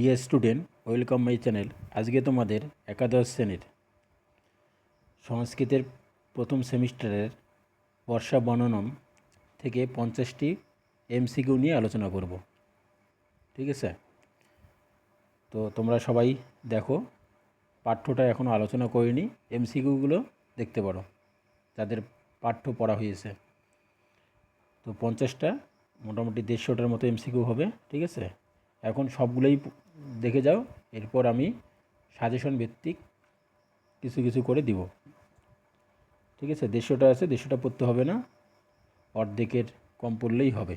Dear student, welcome my channel. আজকে তোমাদের একাদশ শ্রেণীর সংস্কৃতের প্রথম সেমিস্টারের বর্ষা বর্ণনম থেকে 50টি এমসিকিউ নিয়ে আলোচনা করব। ঠিক আছে, তো তোমরা সবাই দেখো, পাঠ্যটা এখনও আলোচনা করিনি, এমসিকিউগুলো দেখতে পারো যাদের পাঠ্য পড়া হয়েছে। তো 50টা, মোটামুটি 150টার মতো এমসিকিউ হবে। ঠিক আছে, এখন সবগুলোই দেখে যাও, এরপর আমি সাজেশন ভিত্তিক কিছু কিছু করে দিব। ঠিক আছে, 150টা আছে, 150টা পড়তে হবে না, অর্ধেকের কম পড়লেই হবে।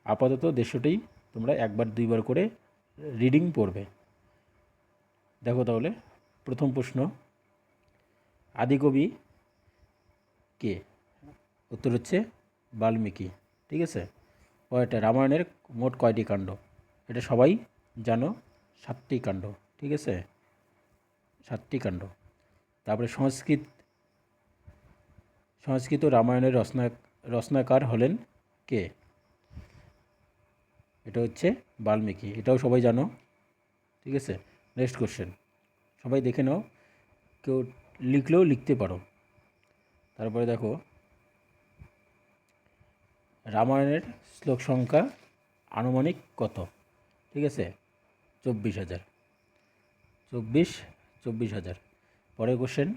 আপাতত 150টাই তোমরা একবার দুইবার করে রিডিং পড়বে। দেখো তাহলে, প্রথম প্রশ্ন, আদিকবি কে? উত্তর হচ্ছে বাল্মীকি। ঠিক আছে, কয়টা রামায়ণের মোট কয়টি কাণ্ড? এটা সবাই জানো, 7টি কাণ্ড। ঠিক আছে, 7টি কাণ্ড। তারপরে সংস্কৃত রামায়ণের রচনাকার হলেন কে? এটা হচ্ছে বাল্মীকি, এটাও সবাই জানো। ঠিক আছে, নেক্সট কোশ্চেন, সবাই দেখে নাও, কেউ লিখলেও লিখতে পারো। তারপরে দেখো, রামায়ণের শ্লোক সংখ্যা আনুমানিক কত? ঠিক আছে, 24,000। 24,000। পরের কোশ্চেন,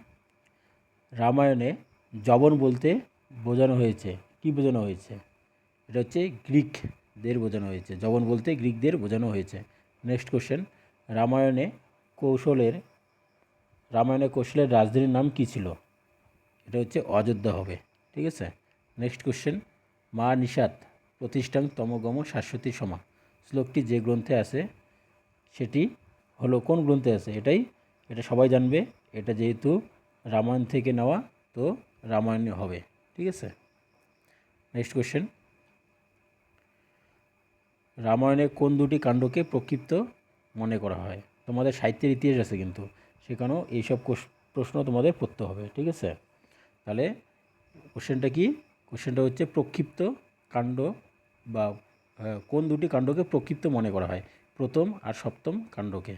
রামায়ণে যবন বলতে বোঝানো হয়েছে, কি বোঝানো হয়েছে? এটা হচ্ছে গ্রিকদের বোঝানো হয়েছে, যবন বলতে গ্রিকদের বোঝানো হয়েছে। নেক্সট কোশ্চেন, রামায়ণে কৌশলের রাজধানীর নাম কী ছিল? এটা হচ্ছে অযোধ্যা হবে। ঠিক আছে, নেক্সট কোশ্চেন, মা নিষাদ প্রতিষ্ঠাং তমগম শাশ্বতী সমা শ্লোকটি যে গ্রন্থে আছে সেটি হলো কোন গ্রন্থে আছে? এটা সবাই জানবে, এটা যেহেতু রামায়ণ থেকে নেওয়া, তো রামায়ণে হবে। ঠিক আছে, নেক্সট কোশ্চেন, রামায়ণে কোন দুটি কাণ্ডকে প্রক্ষিপ্ত মনে করা হয়? তোমাদের সাহিত্যের ইতিহাস আছে কিন্তু, সেখানেও এইসব প্রশ্ন তোমাদের পড়তে হবে। ঠিক আছে, তাহলে কোশ্চেনটা কি? কোশ্চেনটা হচ্ছে প্রক্ষিপ্ত কাণ্ড বা কোন দুটি কাণ্ডকে প্রক্ষিপ্ত মনে করা হয়? প্রথম আর সপ্তম কাণ্ডকে।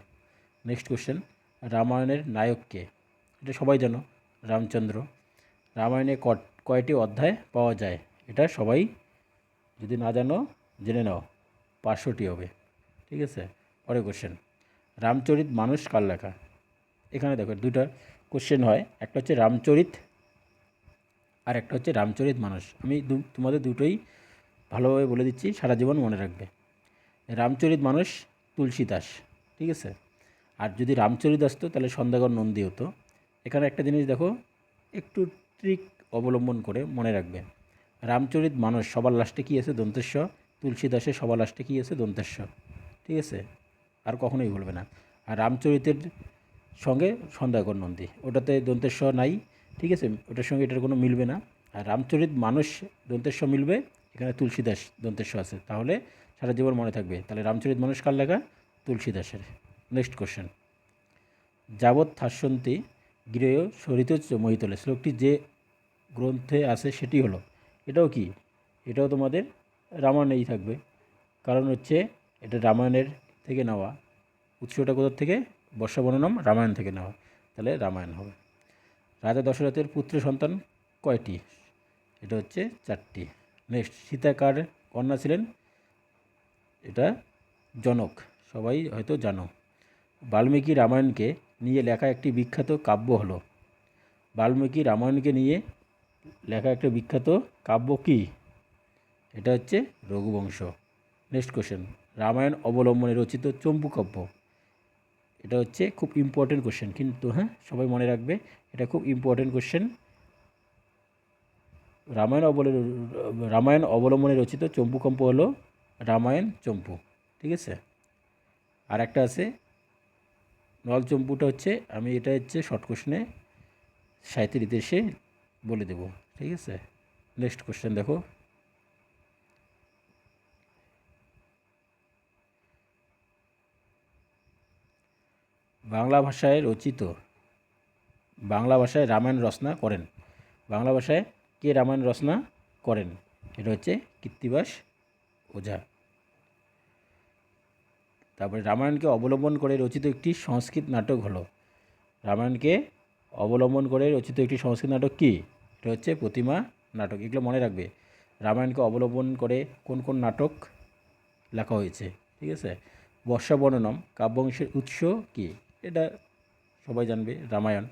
নেক্সট কোশ্চেন, রামায়ণের নায়ক কে? এটা সবাই জানো, রামচন্দ্র। রামায়ণে কয়টি অধ্যায় পাওয়া যায়? এটা সবাই, যদি না জানো জেনে নাও, 500টি হবে। ঠিক আছে, পরের কোশ্চেন, রামচরিত মানুষ কার লেখা? এখানে দেখো দুটা কোশ্চেন হয়, একটা হচ্ছে রামচরিত আর একটা হচ্ছে রামচরিত মানুষ। আমি তোমাদের দুটোই ভালোভাবে বলে দিচ্ছি, সারা জীবন মনে রাখবে। রামচরিত মানুষ তুলসী দাস। ঠিক আছে, আর যদি রামচরিত আসতো তাহলে সন্ধ্যাকর নন্দী হতো। এখানে একটা জিনিস দেখো, একটু ট্রিক অবলম্বন করে মনে রাখবে, রামচরিত মানুষ সবার লাস্টে কী আছে? দন্তেশ্ব। তুলসী দাসের সবার লাস্টে কী আছে? দন্তেশ্ব। ঠিক আছে, আর কখনোই ভুলবে না। আর রামচরিতের সঙ্গে সন্ধ্যাকর নন্দী, ওটাতে দন্তেশ্ব নাই। ঠিক আছে, ওটার সঙ্গে এটার কোনো মিলবে না। আর রামচরিত মানুষ দন্তেশ্ব মিলবে, এখানে তুলসীদাস দন্তেশ্ব আছে, তাহলে সারা জীবন মনে থাকবে। তাহলে রামচরিত মানুষ কার লেখা? তুলসীদাসের। নেক্সট কোশ্চেন, যাবৎ থাস্যন্তি গৃহ সরিত মহিতলে শ্লোকটি যে গ্রন্থে আছে সেটি হলো, এটাও কি? এটাও তোমাদের রামায়ণেই থাকবে, কারণ হচ্ছে এটা রামায়ণের থেকে নেওয়া। উৎসটা কোথার থেকে? বর্ষা বর্ণনম রামায়ণ থেকে নেওয়া, তাহলে রামায়ণ হবে। রাজা দশরথের পুত্র সন্তান কয়টি? এটা হচ্ছে 4টি। নেক্সট, সীতা কার কন্যা ছিলেন? এটা জনক, সবাই হয়তো জানো। বাল্মীকি রামায়ণকে নিয়ে লেখা একটি বিখ্যাত কাব্য হলো, বাল্মীকি রামায়ণকে নিয়ে লেখা একটা বিখ্যাত কাব্য কি? এটা হচ্ছে রঘুবংশ। নেক্সট কোশ্চেন, রামায়ণ অবলম্বনে রচিত চম্পু কাব্য, এটা হচ্ছে খুব ইম্পর্টেন্ট কোশ্চেন কিন্তু, হ্যাঁ সবাই মনে রাখবে, এটা খুব ইম্পর্টেন্ট কোশ্চেন। রামায়ণ অবলম্বনে রচিত চম্পু কাব্য হলো রামায়ণ চম্পু। ঠিক আছে, আর একটা আছে নল চম্পুটা হচ্ছে, আমি এটা হচ্ছে শর্ট কোশ্চেনে সাহিত্যের ইতিহাসে বলে দেব। ঠিক আছে, নেক্সট কোশ্চেন দেখো, বাংলা ভাষায় রামায়ণ রচনা করেন? বাংলা ভাষায় কে রামায়ণ রচনা করেন? এটা হচ্ছে কৃত্তিবাস ওঝা। তারপরে রামায়ণকে অবলম্বন করে রচিত একটি সংস্কৃত নাটক হলো। রামায়ণকে অবলম্বন করে রচিত একটি সংস্কৃত নাটক কী? এটা হচ্ছে প্রতিমা নাটক। এগুলো মনে রাখবে। রামায়ণকে অবলম্বন করে কোন কোন নাটক লেখা হয়েছে, ঠিক আছে? বর্ষাবর্ণনম কাব্যাংশের উৎস কী? এটা সবাই জানবে, রামায়ণ।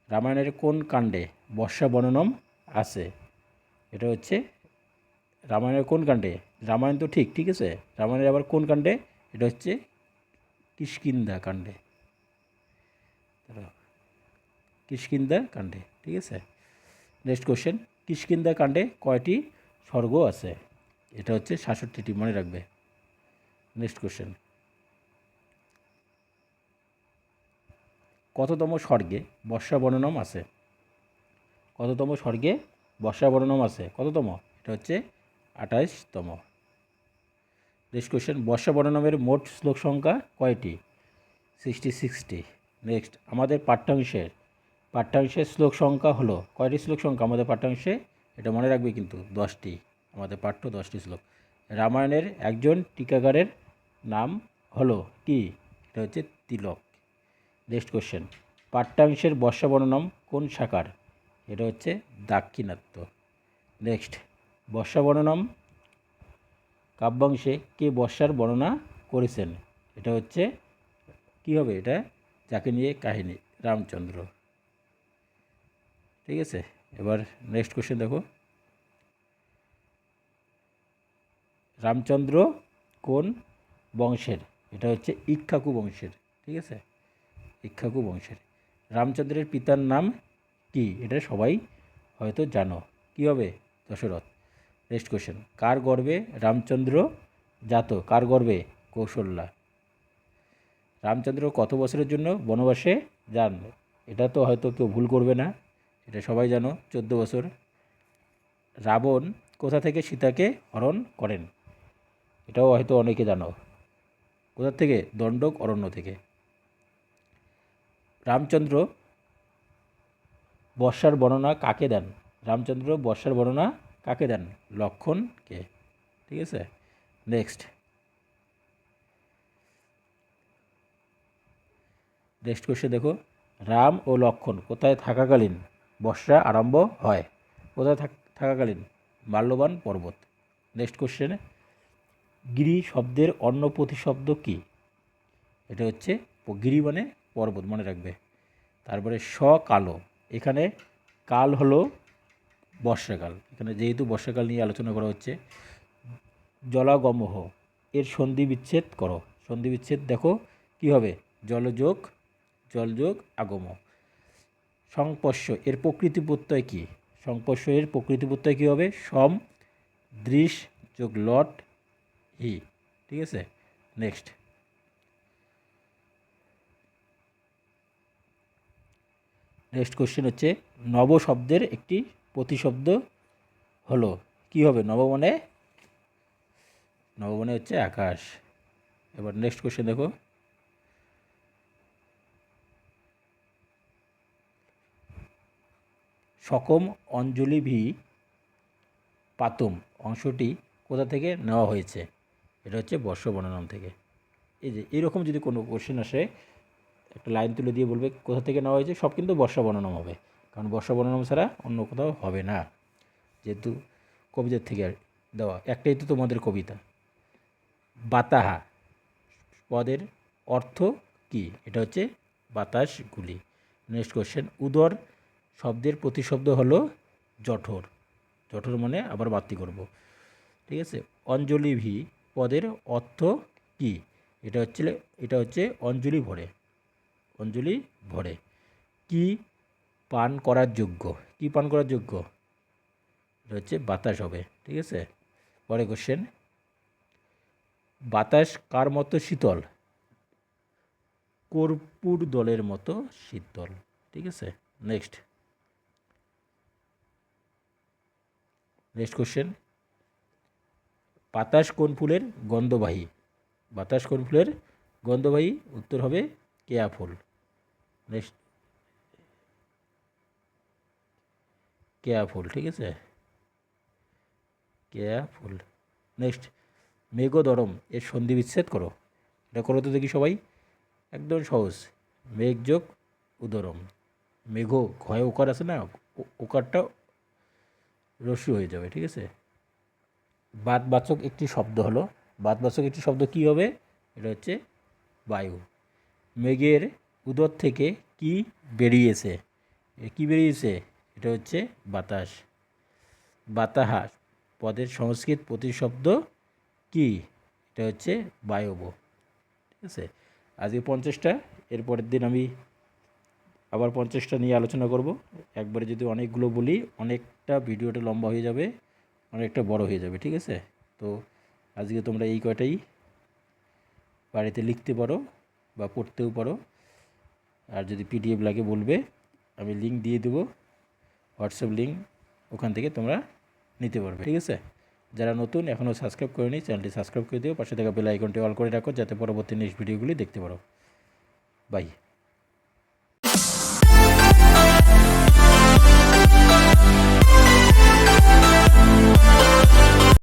রামায়ণের কোন কাণ্ডে বর্ষাবর্ণনম আছে? এটা হচ্ছে রামায়ণের কোন কাণ্ডে? রামায়ণ তো ঠিক, ঠিক আছে, রামায়ণের আবার কোন কাণ্ডে? এটা হচ্ছে কিষ্কিন্ধা কাণ্ডে, কিষ্কিন্ধা কাণ্ডে, ঠিক আছে। নেক্সট কোশ্চেন, কিষ্কিন্ধা কাণ্ডে কয়টি স্বর্গ আছে? এটা হচ্ছে ৬৭টি, মনে রাখবে। নেক্সট কোশ্চেন, কততম স্বর্গে বর্ষাবর্ণনম আছে? কততম স্বর্গে বর্ষাবর্ণনম আছে? কততম? এটা হচ্ছে ২৮তম। নেক্সট কোশ্চেন, বর্ষাবর্ণনমের মোট শ্লোক সংখ্যা কয়টি? 66টি। নেক্সট, আমাদের পাঠ্যাংশের শ্লোক সংখ্যা হলো কয়টি? শ্লোক সংখ্যা আমাদের পাঠ্যাংশে, এটা মনে রাখবে কিন্তু, 10টি। আমাদের পাঠ্য 10টি শ্লোক। রামায়ণের একজন টিকাকারের নাম হলো কি? এটা হচ্ছে তিলক। নেক্সট কোশ্চেন, পাঠ্যাংশের বর্ষাবর্ণনম কোন শাখার? এটা হচ্ছে দাক্ষিণাত্য। নেক্সট, বর্ষাবর্ণনম কাব্যাংশে কে বর্ষার বর্ণনা করেছেন? এটা হচ্ছে কি হবে? এটা যাকে নিয়ে কাহিনী, রামচন্দ্র, ঠিক আছে। এবার নেক্সট কোশ্চেন দেখো, রামচন্দ্র কোন বংশের? এটা হচ্ছে ইক্ষ্বাকু বংশের, ঠিক আছে, ইক্ষ্বাকু বংশের। রামচন্দ্রের পিতার নাম কি? এটা সবাই হয়তো জানো, কি হবে? দশরথ। নেক্সট কোশ্চেন, কার গর্ভে রামচন্দ্র জাত? কার গর্ভে? কৌশল্যা। রামচন্দ্র কত বছরের জন্য বনবাসে যান? এটা তো হয়তো কেউ ভুল করবে না, এটা সবাই জানো, 14 বছর। রাবণ কোথা থেকে সীতাকে হরণ করেন? এটাও হয়তো অনেকে জানো, কোথা থেকে? দণ্ডক অরণ্য থেকে। রামচন্দ্র বর্ষার বর্ণনা কাকে দেন? রামচন্দ্র বর্ষার বর্ণনা কাকে দেন? লক্ষ্মণকে, ঠিক আছে। নেক্সট কোশ্চেন দেখো, রাম ও লক্ষ্মণ কোথায় থাকাকালীন বর্ষা আরম্ভ হয়? কোথায় থাকাকালীন? মাল্যবান পর্বত। নেক্সট কোশ্চেন, গিরি শব্দের অন্য প্রতিশব্দ কী? এটা হচ্ছে গিরি মানে পর্বত, মনে রাখবে। তারপরে কালো, এখানে কাল হলো বর্ষাকাল, এখানে যেহেতু বর্ষাকাল নিয়ে আলোচনা করা হচ্ছে। জলাগমহ এর সন্ধি বিচ্ছেদ করো। সন্ধি বিচ্ছেদ দেখো কি হবে? জলযোগ আগম। সংস্পর্শ এর প্রকৃতি প্রত্যয় কী? সংস্পর্শ এর প্রকৃতি প্রত্যয় কী হবে? সম দৃশ যোগ লট হি, ঠিক আছে। নেক্সট কোশ্চেন হচ্ছে, নব শব্দের একটি প্রতিশব্দ হলো, কি হবে? নব মানে হচ্ছে আকাশ। এবার নেক্সট কোশ্চেন দেখো, সকম অঞ্জলি ভি পাতম অংশটি কোথা থেকে নেওয়া হয়েছে? এটা হচ্ছে বর্ষবর্ণনম থেকে। এই যে এরকম যদি কোনো কোশ্চেন আসে, একটা লাইন তুলে দিয়ে বলবে কোথা থেকে নেওয়া হয়েছে, সব কিন্তু বর্ষবর্ণনম হবে, কারণ বর্ষবর্ণনম ছাড়া অন্য কোথাও হবে না, যেহেতু কবিতার থেকে দেওয়া। একটাই তো তোমাদের কবিতা। বাতাহা পদের অর্থ কি? এটা হচ্ছে বাতাসগুলি। নেক্সট কোশ্চেন, উদর শব্দের প্রতিশব্দ হলো জঠর। জঠর মানে আবার বাতি করব, ঠিক আছে। অঞ্জলি ভি পদের অর্থ কি? এটা হচ্ছে অঞ্জলি ভরে। কি পান করার যোগ্য? কি পান করার যোগ্য? এটা হচ্ছে বাতাস হবে, ঠিক আছে। পরে কোশ্চেন, বাতাস কার মতো শীতল? কর্পূর দলের মতো শীতল, ঠিক আছে। নেক্সট কোশ্চেন, বাতাস কোন ফুলের গন্ধবাহী? বাতাস কোন ফুলের গন্ধবাহী? উত্তর হবে কেয়া ফুল। নেক্সট কেয়া ফুল, ঠিক আছে, কেয়া ফুল। নেক্সট, মেঘোদরম এর সন্ধি বিচ্ছেদ করো। এটা করো তো দেখি সবাই, একদম সহজ। মেঘ যোগ উদরম, মেঘ ঘয় ওকার আছে না, ওকারটা রস্যি হয়ে যাবে, ঠিক আছে। বাদবাচক একটি শব্দ হলো, বাদবাচক একটি শব্দ কী হবে, এটা হচ্ছে বায়ু। মেঘের উদর থেকে কি বেরিয়েছে, কি বেরিয়েছে, এটা হচ্ছে বাতাস। বাতাহাস পদের সংস্কৃত প্রতিশব্দ কি, এটা হচ্ছে বায়ব, ঠিক আছে। আজকে 50টা, এর পরের দিন আমি আবার 50টা নিয়ে আলোচনা করব। একবারে যদি অনেকগুলো বলি অনেকটা ভিডিওটা লম্বা হয়ে যাবে, অনেকটা বড় হয়ে যাবে, ঠিক আছে। তো আজকে তোমরা এই কয়টাই বাড়িতে লিখতে পারো বা পড়তেও পারো। আর যদি পিডিএফ লাগে বলবে, আমি লিঙ্ক দিয়ে দেবো, হোয়াটসঅ্যাপ লিঙ্ক, ওখান থেকে তোমরা নিতে পারবে, ঠিক আছে। যারা নতুন এখনও সাবস্ক্রাইব করেনি, চ্যানেলটি সাবস্ক্রাইব করে দিও, পাশে থাকা বেল আইকনটি অল করে রাখো, যাতে পরবর্তী নেক্সট ভিডিওগুলি দেখতে পারো। বাই।